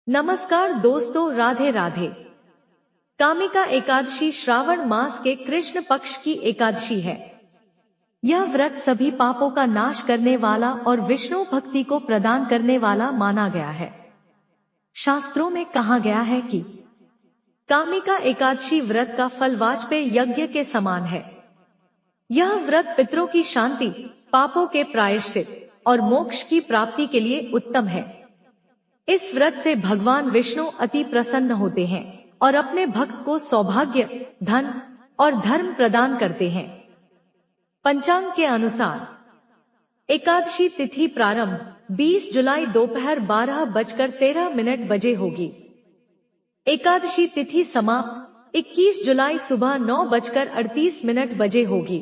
नमस्कार दोस्तों, राधे राधे। कामिका एकादशी श्रावण मास के कृष्ण पक्ष की एकादशी है। यह व्रत सभी पापों का नाश करने वाला और विष्णु भक्ति को प्रदान करने वाला माना गया है। शास्त्रों में कहा गया है कि कामिका एकादशी व्रत का फल वाजपेय यज्ञ के समान है। यह व्रत पितरों की शांति, पापों के प्रायश्चित और मोक्ष की प्राप्ति के लिए उत्तम है। इस व्रत से भगवान विष्णु अति प्रसन्न होते हैं और अपने भक्त को सौभाग्य, धन और धर्म प्रदान करते हैं। पंचांग के अनुसार एकादशी तिथि प्रारंभ 20 जुलाई दोपहर 12:13 बजे होगी। एकादशी तिथि समाप्त 21 जुलाई सुबह 9:38 बजे होगी।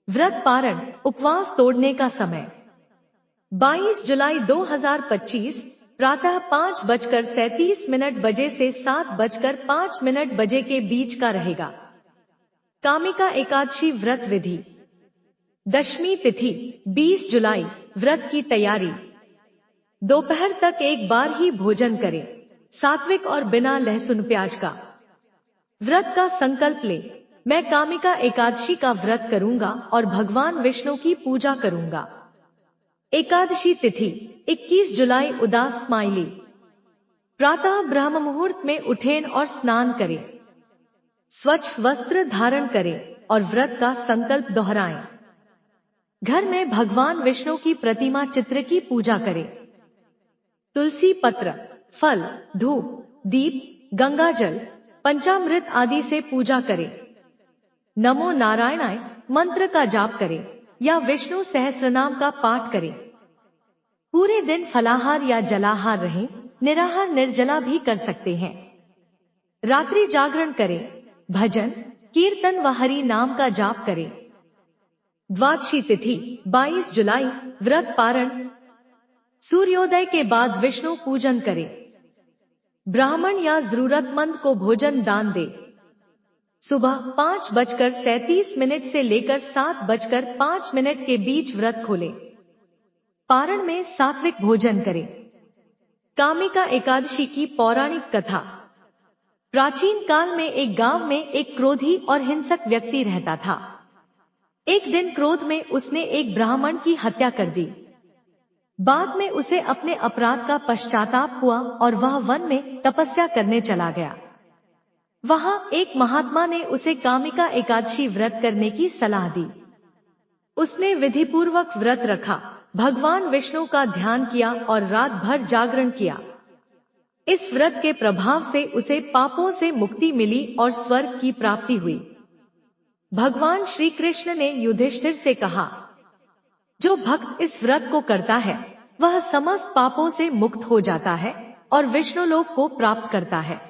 व्रत पारण उपवास तोड़ने का समय 22 जुलाई 2025 प्रातः 5:37 बजे से 7:05 बजे के बीच का रहेगा। कामिका एकादशी व्रत विधि। दशमी तिथि 20 जुलाई। व्रत की तैयारी। दोपहर तक एक बार ही भोजन करें, सात्विक और बिना लहसुन प्याज का। व्रत का संकल्प ले, मैं कामिका एकादशी का व्रत करूंगा और भगवान विष्णु की पूजा करूंगा। एकादशी तिथि 21 जुलाई उदास स्माइली। प्रातः ब्रह्म मुहूर्त में उठें और स्नान करें। स्वच्छ वस्त्र धारण करें और व्रत का संकल्प दोहराएं। घर में भगवान विष्णु की प्रतिमा चित्र की पूजा करें। तुलसी पत्र, फल, धूप, दीप, गंगाजल, पंचामृत आदि से पूजा करें। नमो नारायणाय मंत्र का जाप करें या विष्णु सहस्रनाम का पाठ करें। पूरे दिन फलाहार या जलाहार रहें, निराहार निर्जला भी कर सकते हैं। रात्रि जागरण करें, भजन, कीर्तन व हरि नाम का जाप करें। द्वादशी तिथि 22 जुलाई। व्रत पारण। सूर्योदय के बाद विष्णु पूजन करें। ब्राह्मण या जरूरतमंद को भोजन दान दे। सुबह 5:37 से लेकर 7:05 के बीच व्रत खोलें। पारण में सात्विक भोजन करें। कामिका एकादशी की पौराणिक कथा। प्राचीन काल में एक गांव में एक क्रोधी और हिंसक व्यक्ति रहता था। एक दिन क्रोध में उसने एक ब्राह्मण की हत्या कर दी। बाद में उसे अपने अपराध का पश्चाताप हुआ और वह वन में तपस्या करने चला गया। वहां एक महात्मा ने उसे कामिका एकादशी व्रत करने की सलाह दी। उसने विधिपूर्वक व्रत रखा, भगवान विष्णु का ध्यान किया और रात भर जागरण किया। इस व्रत के प्रभाव से उसे पापों से मुक्ति मिली और स्वर्ग की प्राप्ति हुई। भगवान श्री कृष्ण ने युधिष्ठिर से कहा, जो भक्त इस व्रत को करता है वह समस्त पापों से मुक्त हो जाता है और विष्णु लोक को प्राप्त करता है।